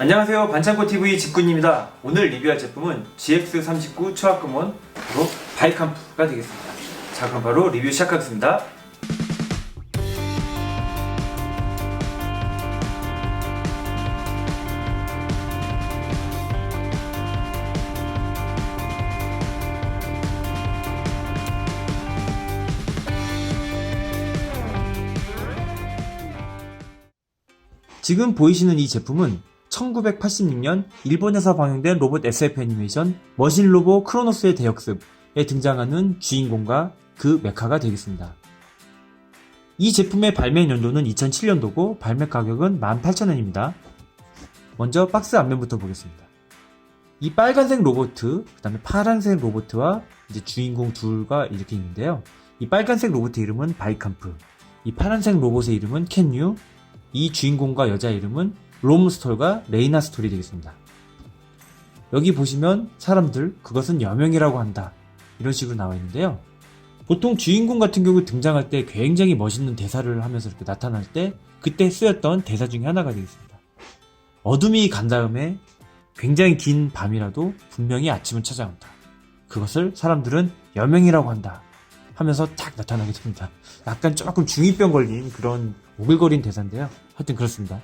안녕하세요, 반창고TV 직군입니다. 오늘 리뷰할 제품은 GX39 초합금원 바로 바이캄프가 되겠습니다. 자, 그럼 바로 리뷰 시작하겠습니다. 지금 보이시는 이 제품은 1986년 일본에서 방영된 로봇 SF 애니메이션 머신로보 크로노스의 대역습에 등장하는 주인공과 그 메카가 되겠습니다. 이 제품의 발매 연도는 2007년도고 발매 가격은 18,000원입니다. 먼저 박스 앞면부터 보겠습니다. 이 빨간색 로봇, 그 다음에 파란색 로봇과 이제 주인공 둘과 이렇게 있는데요. 이 빨간색 로봇의 이름은 바이캄프, 이 파란색 로봇의 이름은 켄유, 이 주인공과 여자 이름은 롬스톨과 레이나 스톨이 되겠습니다. 여기 보시면 사람들 그것은 여명이라고 한다 이런 식으로 나와 있는데요. 보통 주인공 같은 경우 등장할 때 굉장히 멋있는 대사를 하면서 이렇게 나타날 때 그때 쓰였던 대사 중에 하나가 되겠습니다. 어둠이 간 다음에 굉장히 긴 밤이라도 분명히 아침은 찾아온다. 그것을 사람들은 여명이라고 한다 하면서 딱 나타나게 됩니다. 약간 조금 중2병 걸린 그런 오글거린 대사인데요. 하여튼 그렇습니다.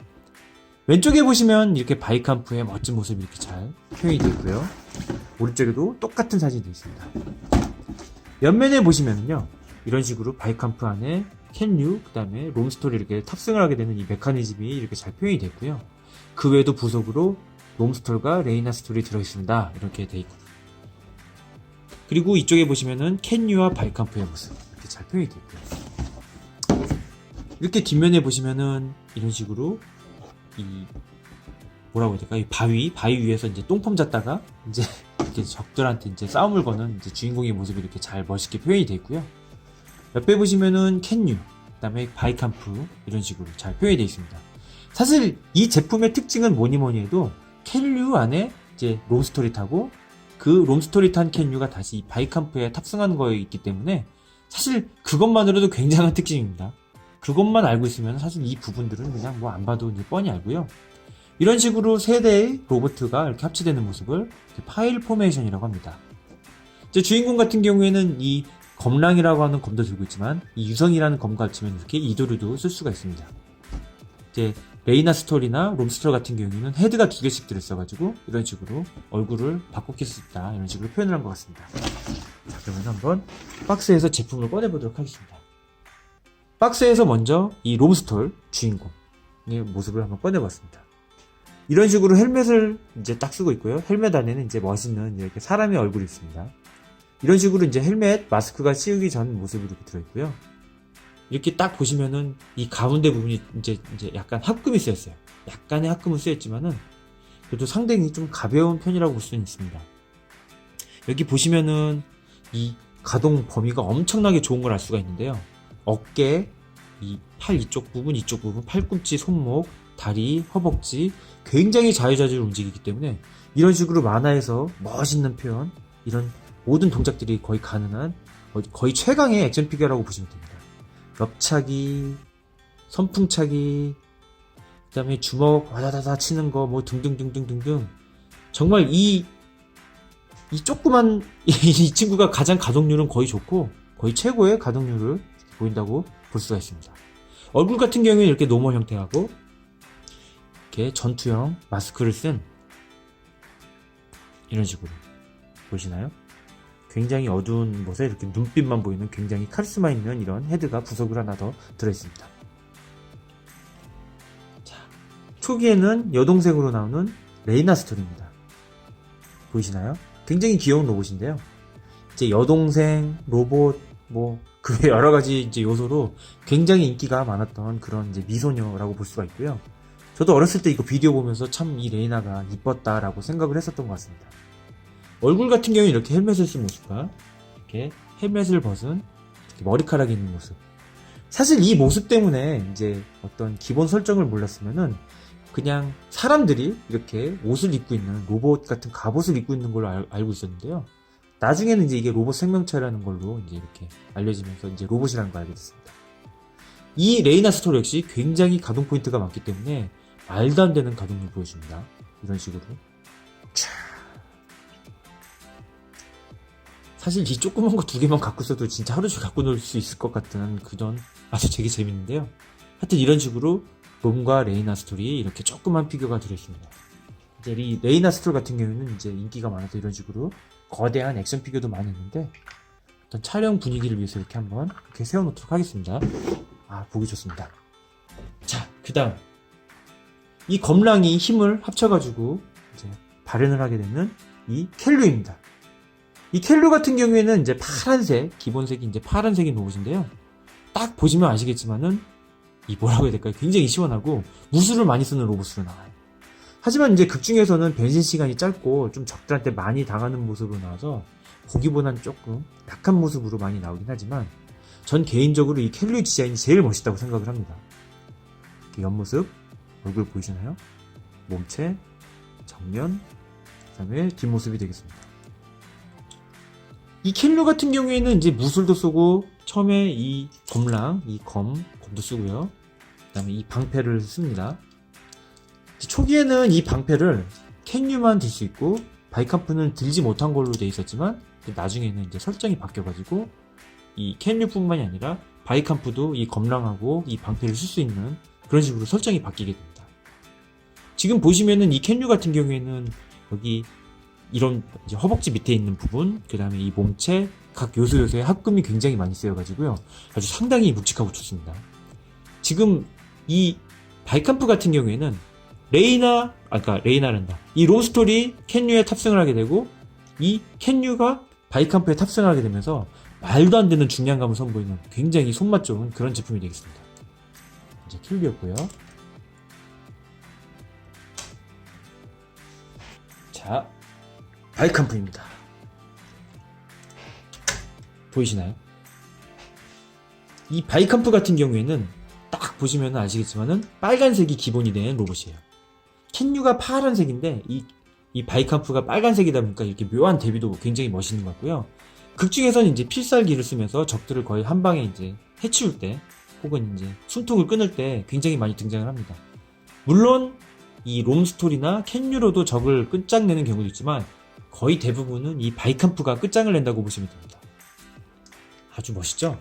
왼쪽에 보시면 이렇게 바이캄프의 멋진 모습이 이렇게 잘 표현이 되어 있고요. 오른쪽에도 똑같은 사진이 되어 있습니다. 옆면에 보시면요, 이런 식으로 바이캄프 안에 켄류, 그 다음에 롬스톨이 이렇게 탑승을 하게 되는 이 메커니즘이 이렇게 잘 표현이 되어 있고요. 그 외에도 부속으로 롬스톨과 레이나 스톨이 들어있습니다. 이렇게 되어 있고, 그리고 이쪽에 보시면은 켄류와 바이캄프의 모습 이렇게 잘 표현이 되어 있고요. 이렇게 뒷면에 보시면은 이런 식으로 이 뭐라고 해야 될까? 이 바위 위에서 이제 똥폼 잤다가 이제 이렇게 적들한테 이제 싸움을 거는 이제 주인공의 모습이 이렇게 잘 멋있게 표현이 되어 있고요. 옆에 보시면은 켄유, 그다음에 바이캄프 이런 식으로 잘 표현이 되어 있습니다. 사실 이 제품의 특징은 뭐니 해도 켄유 안에 이제 롬스토리 타고 그 롬스토리 탄 켄유가 다시 바이캄프에 탑승하는 거에 있기 때문에 사실 그것만으로도 굉장한 특징입니다. 그것만 알고 있으면 사실 이 부분들은 그냥 뭐 안 봐도 이제 뻔히 알고요. 이런 식으로 세 대의 로봇가 이렇게 합치되는 모습을 파일 포메이션이라고 합니다. 이제 주인공 같은 경우에는 이 검랑이라고 하는 검도 들고 있지만 이 유성이라는 검과 합치면 이렇게 이도류도 쓸 수가 있습니다. 이제 레이나 스톨이나 롬스톨 같은 경우에는 헤드가 2개씩 들어있어가지고 이런 식으로 얼굴을 바꿔 낄 수 있다 이런 식으로 표현을 한 것 같습니다. 자, 그러면 한번 박스에서 제품을 꺼내보도록 하겠습니다. 박스에서 먼저 이 롬스톨 주인공의 모습을 한번 꺼내봤습니다. 이런 식으로 헬멧을 이제 딱 쓰고 있고요. 헬멧 안에는 이제 멋있는 이렇게 사람의 얼굴이 있습니다. 이런 식으로 이제 헬멧 마스크가 씌우기 전 모습이 이렇게 들어있고요. 이렇게 딱 보시면은 이 가운데 부분이 이제 약간 합금이 쓰였어요. 약간의 합금은 쓰였지만은 그래도 상당히 좀 가벼운 편이라고 볼 수는 있습니다. 여기 보시면은 이 가동 범위가 엄청나게 좋은 걸 알 수가 있는데요. 어깨, 이 팔 이쪽 부분, 팔꿈치, 손목, 다리, 허벅지 굉장히 자유자재로 움직이기 때문에 이런 식으로 만화에서 멋있는 표현, 이런 모든 동작들이 거의 가능한 거의 최강의 액션 피규어라고 보시면 됩니다. 엽차기, 선풍차기, 그 다음에 주먹 와다다다 치는 거 뭐 등등등등등등 정말 이 조그만 이 친구가 가장 가동률은 거의 좋고 거의 최고의 가동률을 보인다고 볼 수가 있습니다. 얼굴 같은 경우에는 이렇게 노멀 형태하고 이렇게 전투형 마스크를 쓴 이런 식으로 보이시나요? 굉장히 어두운 곳에 이렇게 눈빛만 보이는 굉장히 카리스마 있는 이런 헤드가 부속을 하나 더 들어있습니다. 자, 초기에는 여동생으로 나오는 레이나 스톨입니다. 보이시나요? 굉장히 귀여운 로봇인데요. 이제 여동생, 로봇, 그 외 여러 가지 이제 요소로 굉장히 인기가 많았던 그런 이제 미소녀라고 볼 수가 있고요. 저도 어렸을 때 이거 비디오 보면서 참 이 레이나가 이뻤다라고 생각을 했었던 것 같습니다. 얼굴 같은 경우는 이렇게 헬멧을 쓴 모습과 이렇게 헬멧을 벗은 이렇게 머리카락이 있는 모습. 사실 이 모습 때문에 이제 어떤 기본 설정을 몰랐으면은 그냥 사람들이 이렇게 옷을 입고 있는 로봇 같은 갑옷을 입고 있는 걸로 알고 있었는데요. 나중에는 이제 이게 로봇 생명체라는 걸로 이제 이렇게 알려지면서 이제 로봇이라는 걸 알게 됐습니다. 이 레이나 스토리 역시 굉장히 가동 포인트가 많기 때문에 말도 안 되는 가동률 보여줍니다. 이런 식으로. 사실 이 조그만 거 2개만 갖고 있어도 진짜 하루 종일 갖고 놀 수 있을 것 같은 그런 아주 되게 재밌는데요. 하여튼 이런 식으로 롬과 레이나 스토리에 이렇게 조그만 피규어가 들어있습니다. 이제 이 레이나 스토리 같은 경우에는 이제 인기가 많아서 이런 식으로 거대한 액션 피규어도 많이 있는데, 어떤 촬영 분위기를 위해서 이렇게 한번 이렇게 세워놓도록 하겠습니다. 보기 좋습니다. 자, 그 다음 이 검랑이 힘을 합쳐가지고 이제 발현을 하게 되는 이 켈류입니다. 이 켈류 같은 경우에는 이제 파란색, 기본색이 이제 파란색인 로봇인데요. 딱 보시면 아시겠지만은 이 뭐라고 해야 될까요? 굉장히 시원하고 무술을 많이 쓰는 로봇으로 나와요. 하지만 이제 극 중에서는 변신 시간이 짧고 좀 적들한테 많이 당하는 모습으로 나와서 보기보다는 조금 약한 모습으로 많이 나오긴 하지만, 전 개인적으로 이 켈류 디자인이 제일 멋있다고 생각을 합니다. 이렇게 옆모습, 얼굴 보이시나요? 몸체, 정면, 그 다음에 뒷모습이 되겠습니다. 이 켈류 같은 경우에는 이제 무술도 쓰고, 처음에 이 검랑, 이 검도 쓰고요. 그 다음에 이 방패를 씁니다. 초기에는 이 방패를 켄류만 들 수 있고, 바이캄프는 들지 못한 걸로 돼 있었지만, 나중에는 이제 설정이 바뀌어가지고, 이 켄류뿐만이 아니라, 바이캄프도 이 검랑하고 이 방패를 쓸 수 있는 그런 식으로 설정이 바뀌게 됩니다. 지금 보시면은 이 켄류 같은 경우에는 여기 이런 이제 허벅지 밑에 있는 부분, 그 다음에 이 몸체, 각 요소요소에 합금이 굉장히 많이 쓰여가지고요. 아주 상당히 묵직하고 좋습니다. 지금 이 바이캄프 같은 경우에는 레이나란다. 이 롬스토리 켄류에 탑승을 하게 되고, 이 켄류가 바이캄프에 탑승을 하게 되면서 말도 안 되는 중량감을 선보이는 굉장히 손맛 좋은 그런 제품이 되겠습니다. 이제 켈류였고요. 자, 바이캄프입니다. 보이시나요? 이 바이캄프 같은 경우에는 딱 보시면 아시겠지만은 빨간색이 기본이 된 로봇이에요. 켄류가 파란색인데 이 바이캄프가 빨간색이다 보니까 이렇게 묘한 대비도 굉장히 멋있는 것 같고요. 극 중에서는 이제 필살기를 쓰면서 적들을 거의 한 방에 이제 해치울 때, 혹은 이제 숨통을 끊을 때 굉장히 많이 등장을 합니다. 물론 이 롬스토리나 켄류로도 적을 끝장내는 경우도 있지만, 거의 대부분은 이 바이캄프가 끝장을 낸다고 보시면 됩니다. 아주 멋있죠?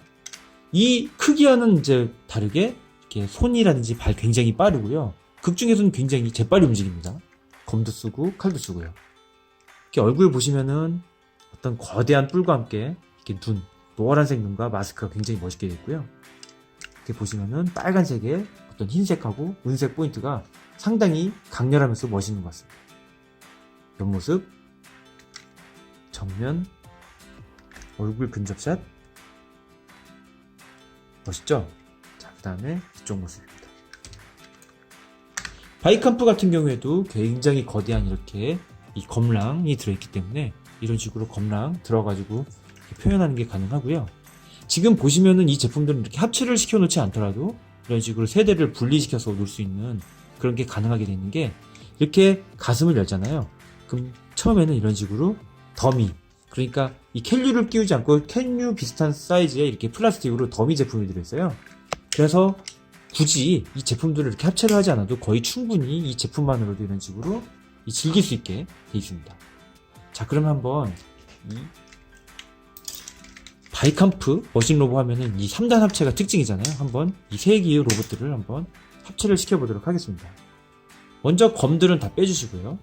이 크기와는 이제 다르게 이렇게 손이라든지 발 굉장히 빠르고요. 극 중에서는 굉장히 재빠르게 움직입니다. 검도 쓰고 칼도 쓰고요. 이렇게 얼굴 보시면은 어떤 거대한 뿔과 함께 이렇게 노란색 눈과 마스크가 굉장히 멋있게 됐고요. 이렇게 보시면은 빨간색에 어떤 흰색하고 은색 포인트가 상당히 강렬하면서 멋있는 것 같습니다. 옆모습, 정면, 얼굴 근접샷, 멋있죠? 자, 그 다음에 이쪽 모습입니다. 바이캄프 같은 경우에도 굉장히 거대한 이렇게 이 검랑이 들어있기 때문에 이런 식으로 검랑 들어가지고 표현하는 게 가능하고요. 지금 보시면은 이 제품들은 이렇게 합체를 시켜놓지 않더라도 이런 식으로 세대를 분리시켜서 놓을 수 있는 그런 게 가능하게 되는 게, 이렇게 가슴을 열잖아요. 그럼 처음에는 이런 식으로 더미, 그러니까 이 켄류를 끼우지 않고 켄류 비슷한 사이즈의 이렇게 플라스틱으로 더미 제품이 들어있어요. 그래서 굳이 이 제품들을 이렇게 합체를 하지 않아도 거의 충분히 이 제품만으로도 이런 식으로 즐길 수 있게 되어 있습니다. 자, 그럼 한번 이 바이캄프 머신 로봇 하면은 이 3단 합체가 특징이잖아요. 한번 이 3개의 로봇들을 한번 합체를 시켜보도록 하겠습니다. 먼저 검들은 다 빼주시고요.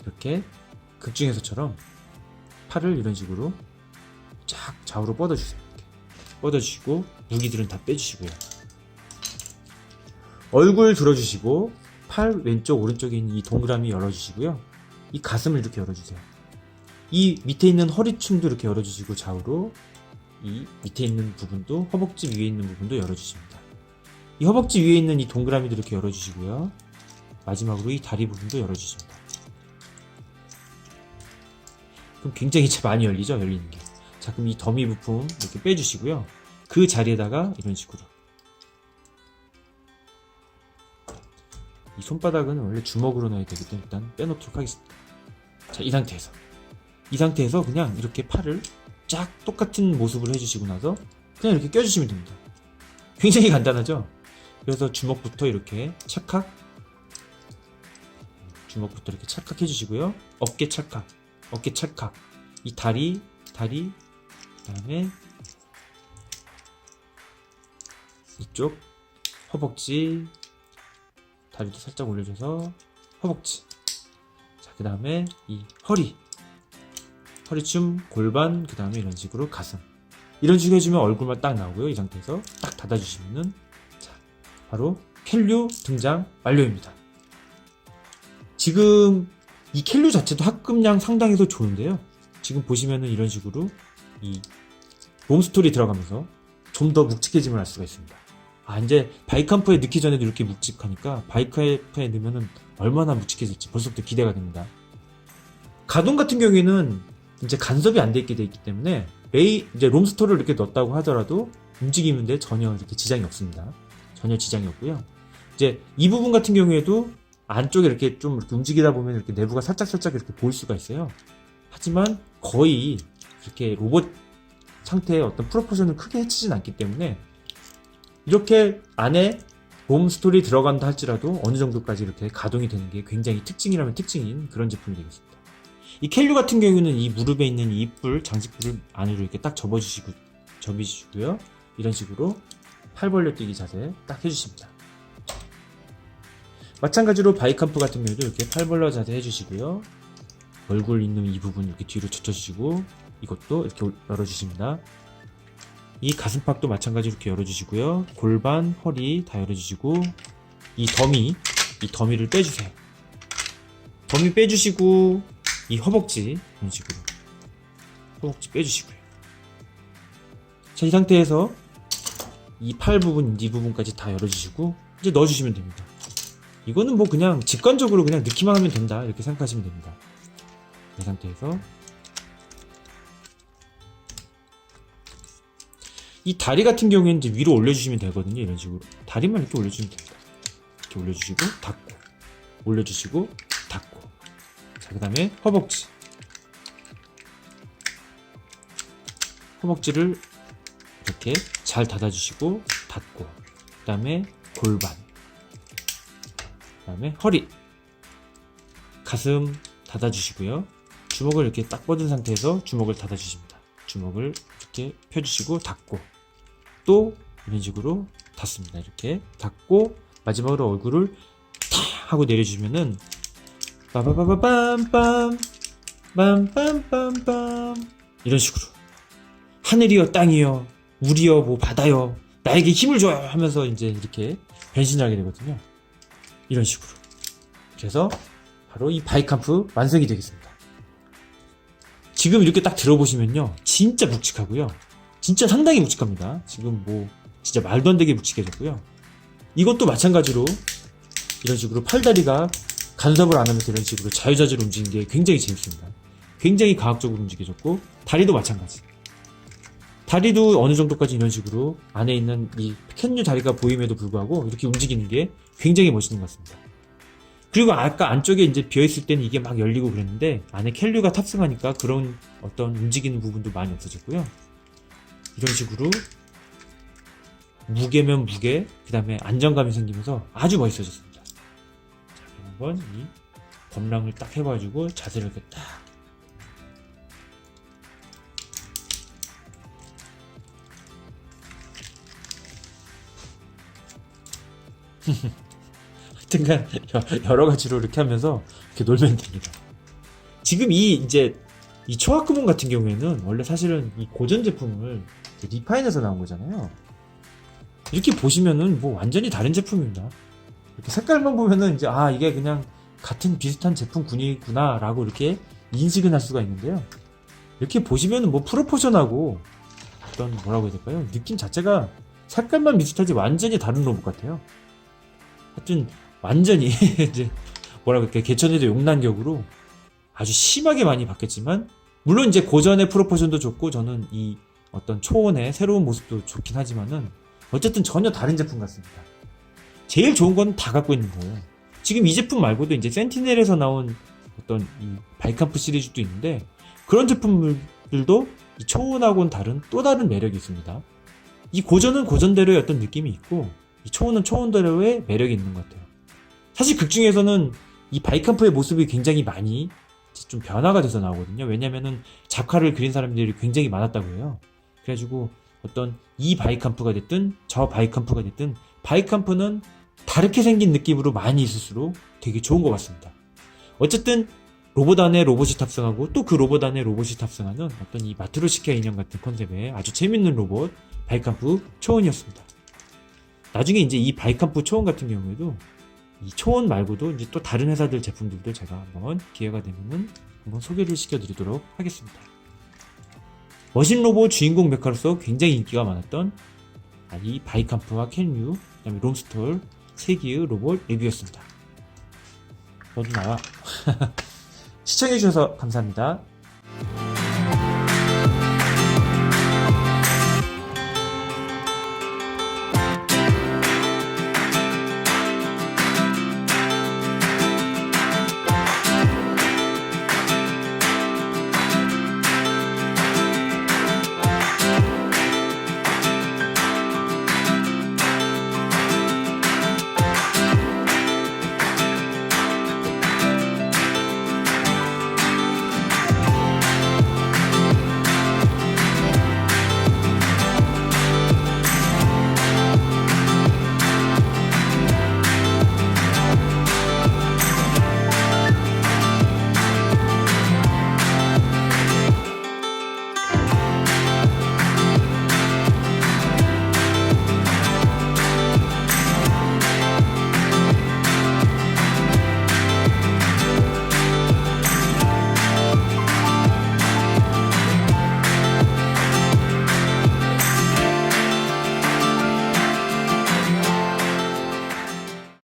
이렇게 극 중에서처럼 팔을 이런 식으로 쫙 좌우로 뻗어주세요. 이렇게 뻗어주시고 무기들은 다 빼주시고요. 얼굴 들어주시고 팔 왼쪽 오른쪽에 있는 이 동그라미 열어주시고요. 이 가슴을 이렇게 열어주세요. 이 밑에 있는 허리춤도 이렇게 열어주시고 좌우로 이 밑에 있는 부분도, 허벅지 위에 있는 부분도 열어주십니다. 이 허벅지 위에 있는 이 동그라미도 이렇게 열어주시고요. 마지막으로 이 다리 부분도 열어주십니다. 그럼 굉장히 많이 열리죠? 열리는 게. 자, 그럼 이 더미 부품 이렇게 빼주시고요. 그 자리에다가 이런 식으로, 이 손바닥은 원래 주먹으로 넣어야 되기 때문에 일단 빼놓도록 하겠습니다. 자, 이 상태에서 그냥 이렇게 팔을 쫙 똑같은 모습을 해주시고 나서 그냥 이렇게 껴주시면 됩니다. 굉장히 간단하죠? 그래서 주먹부터 이렇게 찰칵 주먹부터 이렇게 찰칵 해주시고요. 어깨 찰칵, 어깨 찰칵. 이 다리, 그 다음에 이쪽 허벅지, 다리도 살짝 올려줘서 허벅지. 자, 그 다음에 이 허리춤, 골반, 그 다음에 이런 식으로 가슴. 이런 식으로 해주면 얼굴만 딱 나오고요. 이 상태에서 딱 닫아주시면은, 자, 바로 켈류 등장 완료입니다. 지금 이 켈류 자체도 합금량 상당해서 좋은데요. 지금 보시면은 이런 식으로 이 롬스토리 들어가면서 좀 더 묵직해짐을 할 수가 있습니다. 이제 바이캄프에 넣기 전에도 이렇게 묵직하니까 바이캄프에 넣으면은 얼마나 묵직해질지 벌써부터 기대가 됩니다. 가동 같은 경우에는 이제 간섭이 안 돼 있게 돼 있기 때문에 이제 롬스토리를 이렇게 넣었다고 하더라도 움직이는데 전혀 이렇게 지장이 없습니다. 전혀 지장이 없고요. 이제 이 부분 같은 경우에도 안쪽에 이렇게 좀 이렇게 움직이다 보면 이렇게 내부가 살짝 이렇게 보일 수가 있어요. 하지만 거의 이렇게 로봇 상태의 어떤 프로포션을 크게 해치진 않기 때문에 이렇게 안에 롬스토리 들어간다 할지라도 어느 정도까지 이렇게 가동이 되는 게 굉장히 특징이라면 특징인 그런 제품이 되겠습니다. 이 켈류 같은 경우는 이 무릎에 있는 이 뿔, 장식뿔을 안으로 이렇게 딱 접어주시고요. 이런 식으로 팔 벌려 뛰기 자세 딱 해주십니다. 마찬가지로 바이캄프 같은 경우도 이렇게 팔 벌려 자세 해주시고요. 얼굴 있는 이 부분 이렇게 뒤로 젖혀주시고 이것도 이렇게 열어주십니다. 이 가슴팍도 마찬가지로 이렇게 열어주시고요. 골반, 허리 다 열어주시고 이 더미를 빼주세요. 더미 빼주시고 이 허벅지 이런 식으로 허벅지 빼주시고요. 자, 이 상태에서 이 팔 부분, 이 부분까지 다 열어주시고 이제 넣어주시면 됩니다. 이거는 뭐 그냥 직관적으로 그냥 넣기만 하면 된다 이렇게 생각하시면 됩니다. 이 상태에서 이 다리 같은 경우에는 이제 위로 올려주시면 되거든요. 이런 식으로 다리만 이렇게 올려주시면 됩니다. 이렇게 올려주시고 닫고 올려주시고 닫고. 자, 그 다음에 허벅지를 이렇게 잘 닫아주시고 닫고, 그 다음에 골반, 그 다음에 허리, 가슴 닫아주시고요. 주먹을 이렇게 딱 뻗은 상태에서 주먹을 닫아주십니다. 주먹을 이렇게 펴주시고 닫고 또 이런 식으로 닫습니다. 이렇게 닫고 마지막으로 얼굴을 탁 하고 내려주면은 빠바바바빰빰 빰빰빰빰 이런 식으로 하늘이여 땅이여 물이여 뭐 바다여 나에게 힘을 줘요 하면서 이제 이렇게 변신을 하게 되거든요. 이런 식으로. 그래서 바로 이 바이캄프 완성이 되겠습니다. 지금 이렇게 딱 들어보시면요 진짜 묵직하고요. 진짜 상당히 묵직합니다. 지금 뭐 진짜 말도 안 되게 묵직해졌고요. 이것도 마찬가지로 이런 식으로 팔다리가 간섭을 안 하면서 이런 식으로 자유자재로 움직이는 게 굉장히 재밌습니다. 굉장히 과학적으로 움직여졌고 다리도 마찬가지. 다리도 어느 정도까지 이런 식으로 안에 있는 이 캔류 다리가 보임에도 불구하고 이렇게 움직이는 게 굉장히 멋있는 것 같습니다. 그리고 아까 안쪽에 이제 비어있을 때는 이게 막 열리고 그랬는데 안에 캔류가 탑승하니까 그런 어떤 움직이는 부분도 많이 없어졌고요. 이런 식으로 무게면 무게, 그 다음에 안정감이 생기면서 아주 멋있어졌습니다. 자, 그럼 한번 이 범람을 딱 해가지고 자세를 이렇게 딱 하여튼간 여러 가지로 이렇게 하면서 이렇게 놀면 됩니다. 지금 이제 이 초합금원 같은 경우에는 원래 사실은 이 고전 제품을 리파인에서 나온 거잖아요. 이렇게 보시면은 뭐 완전히 다른 제품입니다. 이렇게 색깔만 보면은 이제 이게 그냥 같은 비슷한 제품군이구나 라고 이렇게 인식은 할 수가 있는데요. 이렇게 보시면은 뭐 프로포션하고 어떤 뭐라고 해야 될까요? 느낌 자체가 색깔만 비슷하지 완전히 다른 로봇 같아요. 하여튼 완전히 이제 뭐라고 할까요? 개천에도 용난격으로 아주 심하게 많이 바뀌었지만 물론 이제 고전의 프로포션도 좋고 저는 이 어떤 초원의 새로운 모습도 좋긴 하지만은 어쨌든 전혀 다른 제품 같습니다. 제일 좋은 건 다 갖고 있는 거예요. 지금 이 제품 말고도 이제 센티넬에서 나온 어떤 이 바이캄프 시리즈도 있는데 그런 제품들도 이 초원하고는 다른 또 다른 매력이 있습니다. 이 고전은 고전대로의 어떤 느낌이 있고 이 초원은 초원대로의 매력이 있는 것 같아요. 사실 극 중에서는 이 바이캄프의 모습이 굉장히 많이 좀 변화가 돼서 나오거든요. 왜냐면은 작화를 그린 사람들이 굉장히 많았다고 해요. 그래가지고 어떤 이 바이캄프가 됐든 저 바이캄프가 됐든 바이캄프는 다르게 생긴 느낌으로 많이 있을수록 되게 좋은 것 같습니다. 어쨌든 로봇 안에 로봇이 탑승하고 또 그 로봇 안에 로봇이 탑승하는 어떤 이 마트로시카 인형 같은 컨셉의 아주 재밌는 로봇 바이캄프 초원이었습니다. 나중에 이제 이 바이캄프 초원 같은 경우에도 이 초원 말고도 이제 또 다른 회사들 제품들도 제가 한번 기회가 되면은 한번 소개를 시켜드리도록 하겠습니다. 머신 로봇 주인공 메카로서 굉장히 인기가 많았던 이 바이캄프와 켄류, 그다음에 롬스톨 3개의 로봇 리뷰였습니다. 너도 나와. 시청해주셔서 감사합니다.